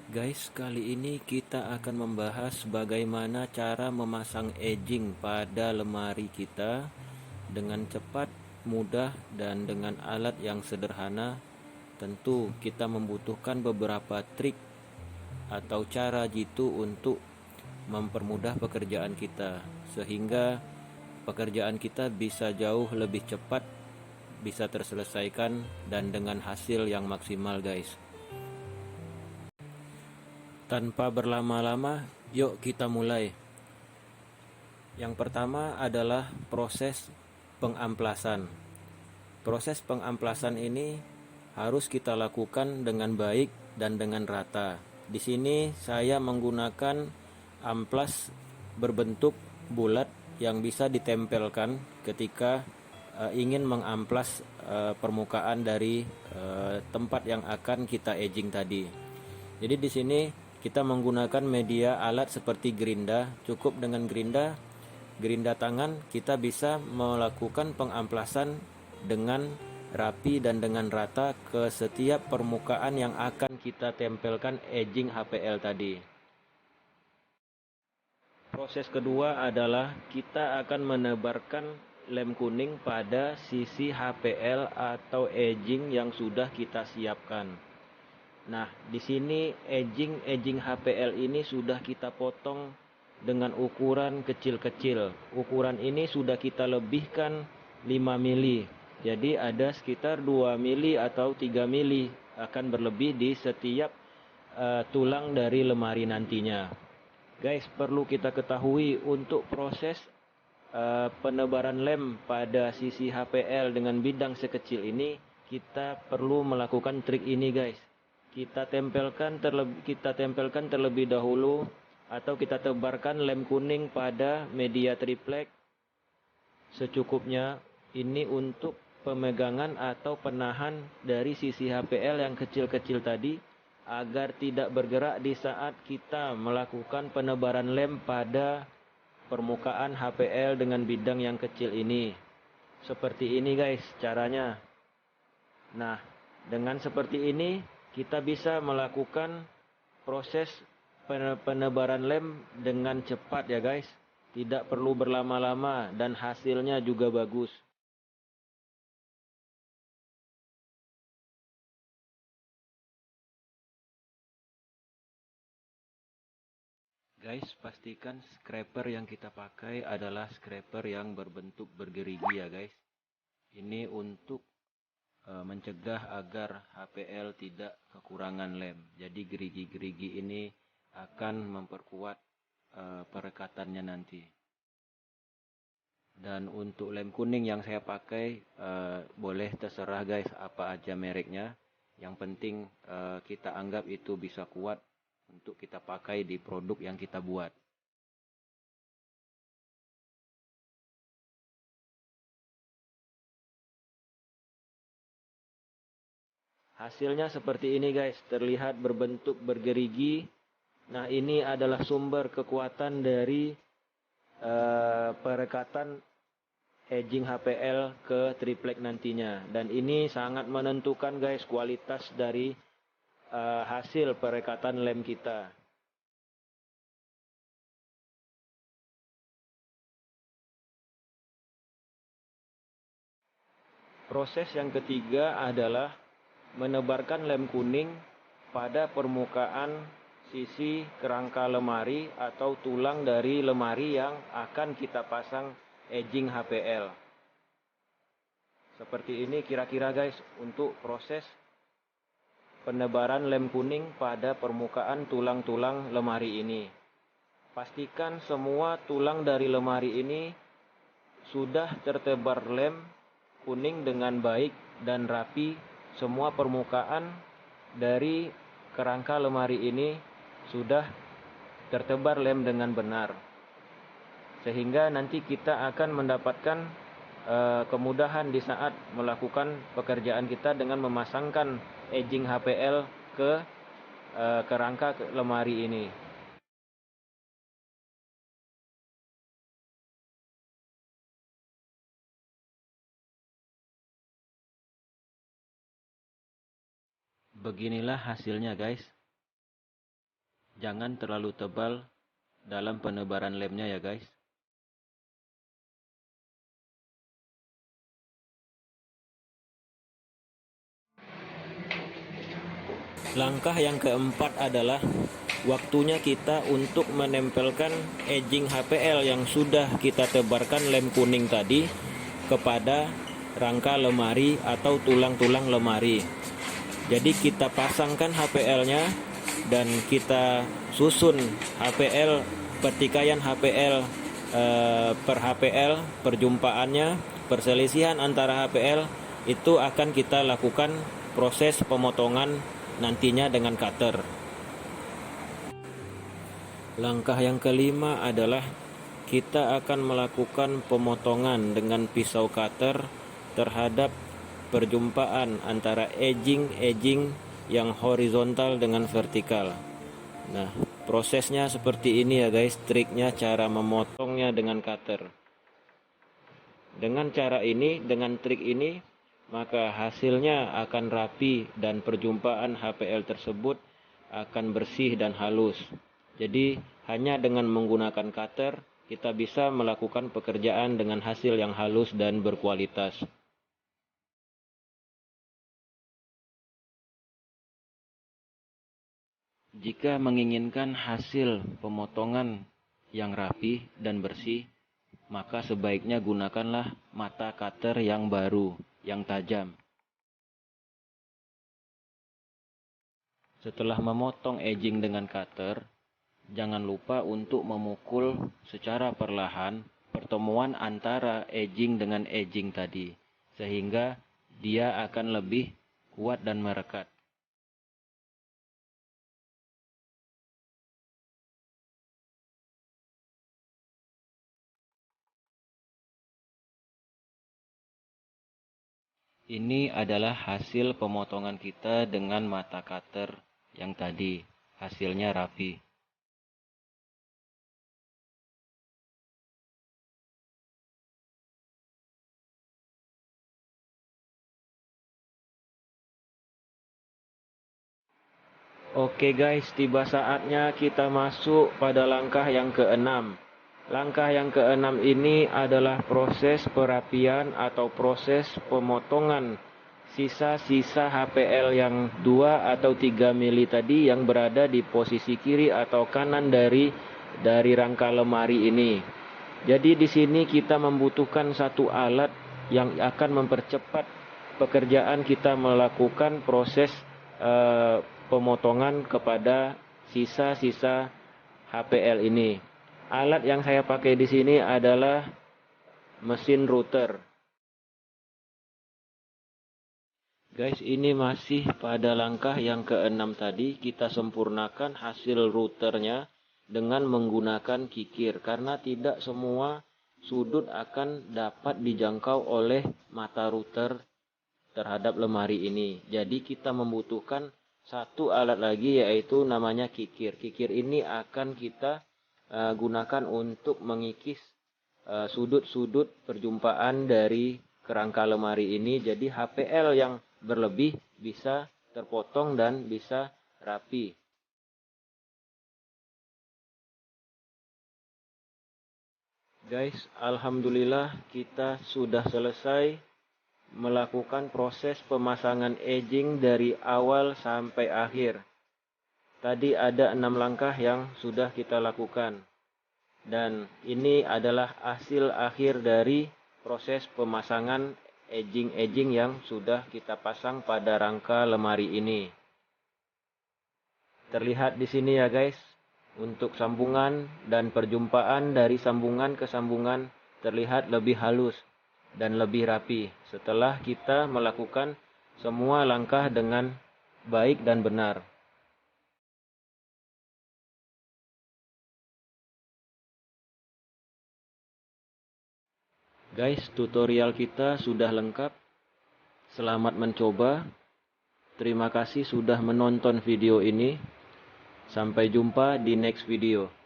Guys, kali ini kita akan membahas bagaimana cara memasang edging pada lemari kita dengan cepat, mudah, dan dengan alat yang sederhana. Tentu kita membutuhkan beberapa trik atau cara jitu untuk mempermudah pekerjaan kita, sehingga pekerjaan kita bisa jauh lebih cepat, bisa terselesaikan, dan dengan hasil yang maksimal, guys. Tanpa berlama-lama, yuk kita mulai. Yang pertama adalah proses pengamplasan. Proses pengamplasan ini harus kita lakukan dengan baik dan dengan rata. Di sini saya menggunakan amplas berbentuk bulat yang bisa ditempelkan ketika ingin mengamplas permukaan dari tempat yang akan kita edging tadi. Jadi di sini kita menggunakan media alat seperti gerinda. Cukup dengan gerinda tangan kita bisa melakukan pengamplasan dengan rapi dan dengan rata ke setiap permukaan yang akan kita tempelkan edging HPL tadi. Proses kedua adalah kita akan menebarkan lem kuning pada sisi HPL atau edging yang sudah kita siapkan. Nah, di sini edging HPL ini sudah kita potong dengan ukuran kecil-kecil. Ukuran ini sudah kita lebihkan 5 mili. Jadi ada sekitar 2 mili atau 3 mili akan berlebih di setiap tulang dari lemari nantinya. Guys, perlu kita ketahui untuk proses penebaran lem pada sisi HPL dengan bidang sekecil ini, kita perlu melakukan trik ini, guys. Kita tempelkan terlebih dahulu atau kita tebarkan lem kuning pada media triplek secukupnya. Ini untuk pemegangan atau penahan dari sisi HPL yang kecil-kecil tadi agar tidak bergerak di saat kita melakukan penebaran lem pada permukaan HPL dengan bidang yang kecil ini. Seperti ini, guys, caranya. Nah, dengan seperti ini kita bisa melakukan proses penebaran lem dengan cepat ya, guys. Tidak perlu berlama-lama dan hasilnya juga bagus. Guys, pastikan scraper yang kita pakai adalah scraper yang berbentuk bergerigi ya, guys. Ini untuk mencegah agar HPL tidak kekurangan lem. Jadi gerigi-gerigi ini akan memperkuat perekatannya nanti. Dan untuk lem kuning yang saya pakai boleh terserah, guys, apa aja mereknya. Yang penting kita anggap itu bisa kuat untuk kita pakai di produk yang kita buat. Hasilnya seperti ini, guys, terlihat berbentuk bergerigi. Nah, ini adalah sumber kekuatan dari perekatan edging HPL ke triplek nantinya. Dan ini sangat menentukan, guys, kualitas dari hasil perekatan lem kita. Proses yang ketiga adalah menebarkan lem kuning pada permukaan sisi kerangka lemari atau tulang dari lemari yang akan kita pasang edging HPL. Seperti ini kira-kira, guys, untuk proses penebaran lem kuning pada permukaan tulang-tulang lemari ini. Pastikan semua tulang dari lemari ini sudah tertebar lem kuning dengan baik dan rapi. Semua permukaan dari kerangka lemari ini sudah tertebar lem dengan benar, sehingga nanti kita akan mendapatkan kemudahan di saat melakukan pekerjaan kita dengan memasangkan edging HPL ke kerangka lemari ini. Beginilah hasilnya, guys. Jangan terlalu tebal dalam penebaran lemnya ya guys. Langkah yang keempat adalah waktunya kita untuk menempelkan edging HPL yang sudah kita tebarkan lem kuning tadi kepada rangka lemari atau tulang-tulang lemari. Jadi kita pasangkan HPL-nya dan kita susun HPL, pertikaian HPL per HPL, perjumpaannya, perselisihan antara HPL itu akan kita lakukan proses pemotongan nantinya dengan cutter. Langkah yang kelima adalah kita akan melakukan pemotongan dengan pisau cutter terhadap perjumpaan antara edging yang horizontal dengan vertikal. Nah, prosesnya seperti ini ya guys, triknya cara memotongnya dengan cutter. Dengan cara ini, dengan trik ini, maka hasilnya akan rapi dan perjumpaan HPL tersebut akan bersih dan halus. Jadi hanya dengan menggunakan cutter kita bisa melakukan pekerjaan dengan hasil yang halus dan berkualitas. Jika menginginkan hasil pemotongan yang rapi dan bersih, maka sebaiknya gunakanlah mata cutter yang baru, yang tajam. Setelah memotong edging dengan cutter, jangan lupa untuk memukul secara perlahan pertemuan antara edging dengan edging tadi, sehingga dia akan lebih kuat dan merekat. Ini adalah hasil pemotongan kita dengan mata cutter yang tadi. Hasilnya rapi. Oke guys, tiba saatnya kita masuk pada langkah yang keenam. Langkah yang keenam ini adalah proses perapian atau proses pemotongan sisa-sisa HPL yang 2 atau 3 mili tadi yang berada di posisi kiri atau kanan dari rangka lemari ini. Jadi di sini kita membutuhkan satu alat yang akan mempercepat pekerjaan kita melakukan proses pemotongan kepada sisa-sisa HPL ini. Alat yang saya pakai di sini adalah mesin router. Guys, ini masih pada langkah yang keenam tadi. Kita sempurnakan hasil routernya dengan menggunakan kikir. Karena tidak semua sudut akan dapat dijangkau oleh mata router terhadap lemari ini. Jadi kita membutuhkan satu alat lagi, yaitu namanya kikir. Kikir ini akan kita gunakan untuk mengikis sudut-sudut perjumpaan dari kerangka lemari ini. Jadi HPL yang berlebih bisa terpotong dan bisa rapi. Guys, alhamdulillah kita sudah selesai melakukan proses pemasangan edging dari awal sampai akhir. Tadi ada 6 langkah yang sudah kita lakukan. Dan ini adalah hasil akhir dari proses pemasangan edging yang sudah kita pasang pada rangka lemari ini. Terlihat di sini ya guys, untuk sambungan dan perjumpaan dari sambungan ke sambungan terlihat lebih halus dan lebih rapi setelah kita melakukan semua langkah dengan baik dan benar. Guys, tutorial kita sudah lengkap. Selamat mencoba. Terima kasih sudah menonton video ini. Sampai jumpa di next video.